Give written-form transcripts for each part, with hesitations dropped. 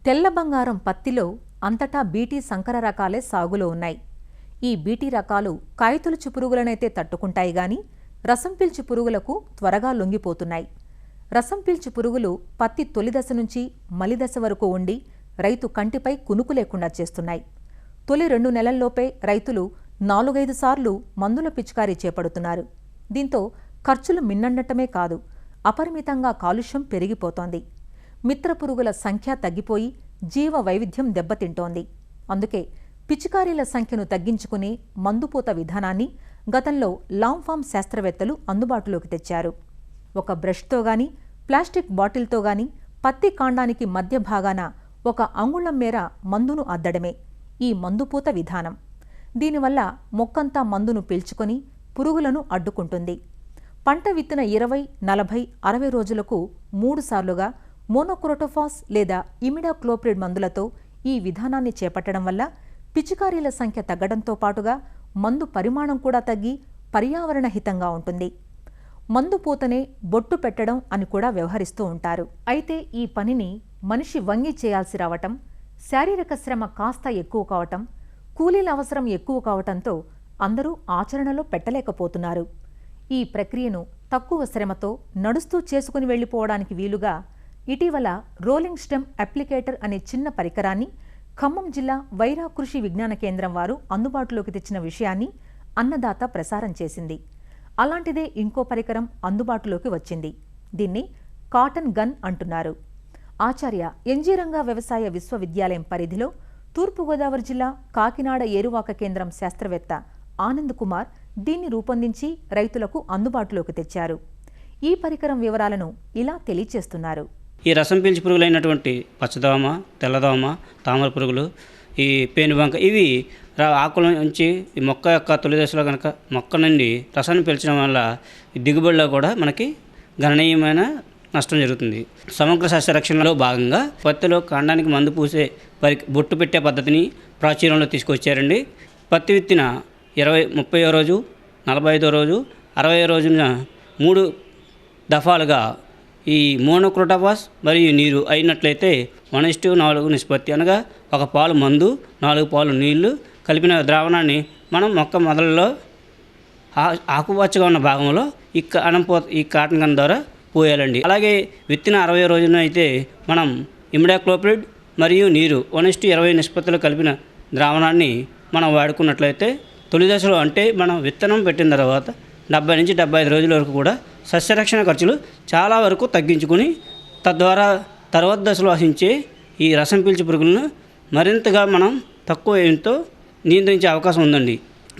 తెల్ల బంగారం పత్తిలో అంతటా బీటీ సంకర రకాలే సాగులో ఉన్నాయి. ఈ బీటీ రకాలు కాయతొలుచు పురుగులనైతే తట్టుకుంటాయి గాని రసం పీల్చు పురుగులకు త్వరగా లొంగిపోతున్నాయి. రసం పీల్చు పురుగులు పత్తి తొలిదశ నుంచి మలిదశ వరకు ఉండి రైతు కంటిపై కునుకు లేకుండా చేస్తున్నాయి. తొలి 2 నెలల్లోపే రైతులు 4-5 సార్లు మందుల పిచికారీ చేపడుతున్నారు. దీంతో ఖర్చులు మిన్నండటమే కాదు, అపరిమితంగా కాలుష్యం పెరిగిపోతోంది. మిత్ర పురుగుల సంఖ్య తగ్గిపోయి జీవ వైవిధ్యం దెబ్బతింటోంది. అందుకే పిచికారీల సంఖ్యను తగ్గించుకునే మందుపూత విధానాన్ని గతంలో లాంగ్-ఫామ్ శాస్త్రవేత్తలు అందుబాటులోకి తెచ్చారు. ఒక బ్రష్తో గాని ప్లాస్టిక్ బాటిల్తో గాని పత్తి కాండానికి మధ్య భాగాన 1 అంగుళం మేర మందును అద్దడమే ఈ మందుపూత విధానం. దీనివల్ల మొక్కంతా మందును పీల్చుకొని పురుగులను అడ్డుకుంటుంది. పంట విత్తిన 20, 40, 60 రోజులకు 3 సార్లుగా మోనోక్రోటోఫాస్ లేదా ఇమిడాక్లోప్రిడ్ మందులతో ఈ విధానాన్ని చేపట్టడం వల్ల పిచికారీల సంఖ్య తగ్గడంతో పాటుగా మందు పరిమాణం కూడా తగ్గి పర్యావరణ హితంగా ఉంటుంది. మందు పూతనే బొట్టు పెట్టడం అని కూడా వ్యవహరిస్తూ ఉంటారు. అయితే ఈ పనిని మనిషి వంగి చేయాల్సి రావటం, శారీరక శ్రమ కాస్త ఎక్కువ కావటం, కూలీల అవసరం ఎక్కువ కావటంతో అందరూ ఆచరణలో పెట్టలేకపోతున్నారు. ఈ ప్రక్రియను తక్కువ శ్రమతో నడుస్తూ చేసుకుని వెళ్లిపోవడానికి వీలుగా ఇటీవల రోలింగ్ స్టెమ్ అప్లికేటర్ అనే చిన్న పరికరాన్ని ఖమ్మం జిల్లా వైరా కృషి విజ్ఞాన కేంద్రం వారు అందుబాటులోకి తెచ్చిన విషయాన్ని అన్నదాత ప్రసారం చేసింది. అలాంటిదే ఇంకో పరికరం అందుబాటులోకి వచ్చింది. దీన్ని కాటన్ గన్ అంటున్నారు. ఆచార్య ఎన్జీ రంగా వ్యవసాయ విశ్వవిద్యాలయం పరిధిలో తూర్పుగోదావరి జిల్లా కాకినాడ ఏరువాక కేంద్రం శాస్త్రవేత్త ఆనంద్ కుమార్ దీన్ని రూపొందించి రైతులకు అందుబాటులోకి తెచ్చారు. ఈ పరికరం వివరాలను ఇలా తెలియచేస్తున్నారు. ఈ రసం పీల్చి పురుగులైనటువంటి పచ్చదోమ, తెల్లదోమ, తామర పురుగులు, ఈ పేనుబంక, ఇవి ఆకుల నుంచి ఈ మొక్క యొక్క తొలి దశలో కనుక మొక్క నుండి రసాన్ని పీల్చడం వల్ల దిగుబడిలో కూడా మనకి గణనీయమైన నష్టం జరుగుతుంది. సమగ్ర సస్యరక్షణలో భాగంగా పత్తిలో కాండానికి మందు పూసే బొట్టు పెట్టే పద్ధతిని ప్రాచుర్యంలో తీసుకొచ్చారండి. పత్తి విత్తిన 30వ రోజు, 45వ రోజు, 60వ రోజున 3 దఫాలుగా ఈ మోనోక్రోటోఫాస్ మరియు నీరు అయినట్లయితే 1:4 నిష్పత్తి, అనగా 1 పాలు మందు, 4 పాలు నీళ్లు కలిపిన ద్రావణాన్ని మనం మొక్క మొదలలో ఆకుపచ్చగా ఉన్న భాగంలో ఈ కాటన్ గన్ ద్వారా పోయాలండి. అలాగే విత్తిన 60వ రోజున అయితే మనం ఇమిడాక్లోప్రిడ్ మరియు నీరు 1:20 నిష్పత్తిలో కలిపిన ద్రావణాన్ని మనం వాడుకున్నట్లయితే తొలి దశలో, అంటే మనం విత్తనం పెట్టిన తర్వాత 70 నుంచి 75 రోజుల వరకు కూడా సస్యరక్షణ ఖర్చులు చాలా వరకు తగ్గించుకుని తద్వారా తర్వాత దశలో ఆశించే ఈ రసం పీల్చే పురుగులను మరింతగా మనం తక్కువ వ్యయంతో నియంత్రించే అవకాశం ఉందండి.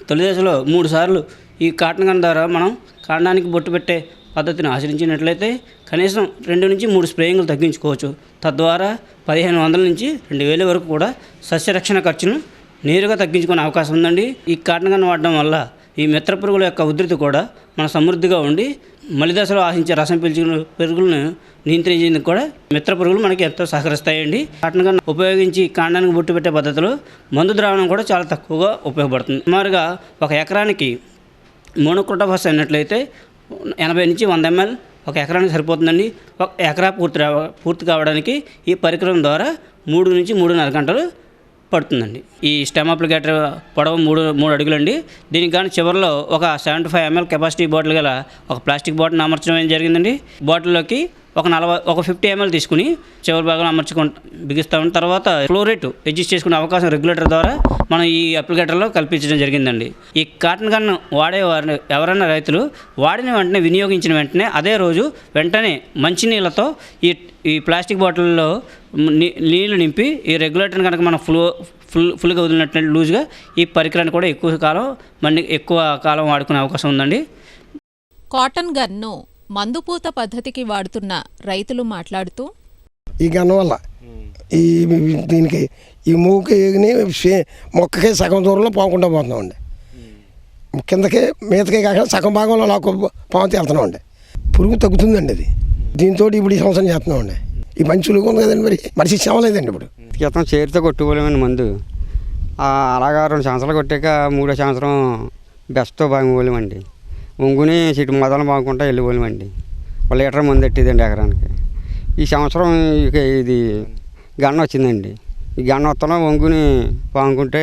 తొలి దశలో 3 సార్లు ఈ కాటన్ గన్ ద్వారా మనం కాండానికి బొట్టు పెట్టే పద్ధతిని ఆచరించినట్లయితే కనీసం 2 నుంచి 3 స్ప్రేయింగ్లు తగ్గించుకోవచ్చు. తద్వారా 1500 నుంచి 2000 వరకు కూడా సస్యరక్షణ ఖర్చును నేరుగా తగ్గించుకునే అవకాశం ఉందండి. ఈ కాటన్ గన్ వాడడం వల్ల ఈ మిత్ర పురుగుల యొక్క ఉధృతి కూడా మన సమృద్ధిగా ఉండి మలిదశలో ఆశించే రసం పీల్చే పురుగులను నియంత్రించేందుకు కూడా మిత్ర పురుగులు మనకి ఎంతో సహకరిస్తాయండి. కాటన్ గన్ ఉపయోగించి కాండానికి బొట్టు పెట్టే పద్ధతిలో మందు ద్రావణం కూడా చాలా తక్కువగా ఉపయోగపడుతుంది. సుమారుగా 1 ఎకరానికి మోనోక్రోటోఫాస్ అయినట్లయితే 80 నుంచి 100 ml 1 ఎకరానికి సరిపోతుందండి. 1 ఎకరా పూర్తి కావడానికి ఈ పరికరం ద్వారా 3 నుంచి 3.5 గంటలు పడుతుందండి. ఈ స్టెమ్ అప్లికేటర్ పొడవు 3 అడుగులండి. దీనికి కానీ చివరిలో ఒక 75 ml కెపాసిటీ బాటిల్ గల ఒక ప్లాస్టిక్ బాటిల్ అమర్చడం జరిగిందండి. బాటిల్లోకి ఒక 50 ml తీసుకుని చివరి భాగంలో బిగిస్తామని తర్వాత ఫ్లో రేటు అడ్జస్ట్ చేసుకునే అవకాశం రెగ్యులేటర్ ద్వారా మనం ఈ అప్లికేటర్లో కల్పించడం జరిగిందండి. ఈ కాటన్ గన్ వాడేవారు ఎవరైనా రైతులు వాడిన వెంటనే, వినియోగించిన వెంటనే అదే రోజు వెంటనే మంచినీళ్ళతో ఈ ప్లాస్టిక్ బాటిల్లో నీళ్లు నింపి ఈ రెగ్యులేటర్ని కనుక మనం ఫుల్గా వదిలినట్టు లూజ్గా ఈ పరికరాన్ని కూడా ఎక్కువ కాలం వాడుకునే అవకాశం ఉందండి. కాటన్ గన్ను మందుపూత పద్ధతికి వాడుతున్న రైతులు మాట్లాడుతూ, ఈ గన్ను వల్ల దీనికి ఈ మూకి మొక్కకి సగం దూరంలో పోకుండా పోతున్నామండి. కిందకి మీదకే కాకుండా సగం భాగంలో నాకు పావుతూ వెళ్తున్నామండి. పురుగు తగ్గుతుందండి. అది దీంతో ఇప్పుడు ఈ సంవత్సరం చేస్తున్నామండి. ఈ మంచులు ఉంది కదండి, మనిషి ఇచ్చేవాలేదండి. ఇప్పుడు క్రితం చేతితో కొట్టుకోలేమండి మందు. అలాగా 2 సంవత్సరాలు కొట్టాక 3వ సంవత్సరం బెస్ట్తో బాగుపోలేమండి. ఒంగుని చెట్టు మొదలు బాగుంటా వెళ్ళిపోలేమండి. 1 లీటర్ మందు ఎట్టేదండి ఎకరానికి. ఈ సంవత్సరం ఇది గన్న వచ్చిందండి. ఈ గన్న వస్తాలో వంగుని పాముకుంటే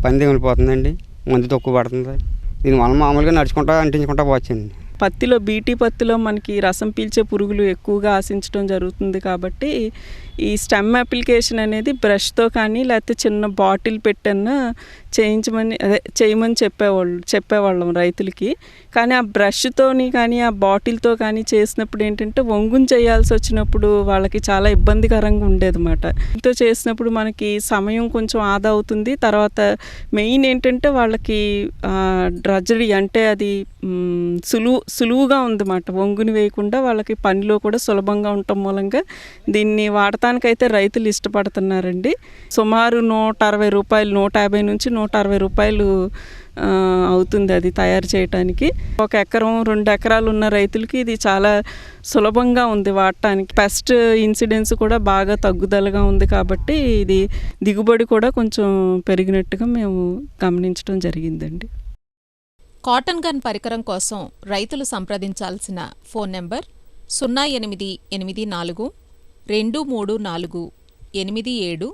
పంది వెళ్ళిపోతుందండి, మందు తక్కువ పడుతుంది. దీనివల్ల మామూలుగా నడుచుకుంటా అంటించుకుంటా పోవచ్చండి. పత్తిలో బీటీ పత్తిలో మనకి రసం పీల్చే పురుగులు ఎక్కువగా ఆశించడం జరుగుతుంది కాబట్టి ఈ స్టెమ్ అప్లికేషన్ అనేది బ్రష్తో కానీ లేకపోతే చిన్న బాటిల్ పెట్టన్నా చేయమని చెప్పేవాళ్ళం రైతులకి. కానీ ఆ బ్రష్తోని కానీ ఆ బాటిల్తో కానీ చేసినప్పుడు ఏంటంటే వంగుని చేయాల్సి వచ్చినప్పుడు వాళ్ళకి చాలా ఇబ్బందికరంగా ఉండేదన్నమాట. దీంతో చేసినప్పుడు మనకి సమయం కొంచెం ఆదా అవుతుంది. తర్వాత మెయిన్ ఏంటంటే వాళ్ళకి డ్రజరీ అంటే అది సులువుగా ఉందన్నమాట. వంగుని వేయకుండా వాళ్ళకి పనిలో కూడా సులభంగా ఉండటం మూలంగా దీన్ని వాడటానికైతే రైతులు ఇష్టపడుతున్నారండి. సుమారు రూ. 150 నుంచి రూ. 160 అవుతుంది అది తయారు చేయడానికి. 1 ఎకరం 2 ఎకరాలు ఉన్న రైతులకి ఇది చాలా సులభంగా ఉంది వాడటానికి. పెస్ట్ ఇన్సిడెన్స్ కూడా బాగా తగ్గుదలగా ఉంది కాబట్టి ఇది దిగుబడి కూడా కొంచెం పెరిగినట్టుగా మేము గమనించడం జరిగిందండి. కాటన్ గన్ పరికరం కోసం రైతులు సంప్రదించాల్సిన ఫోన్ నెంబర్ 0884 234 8780.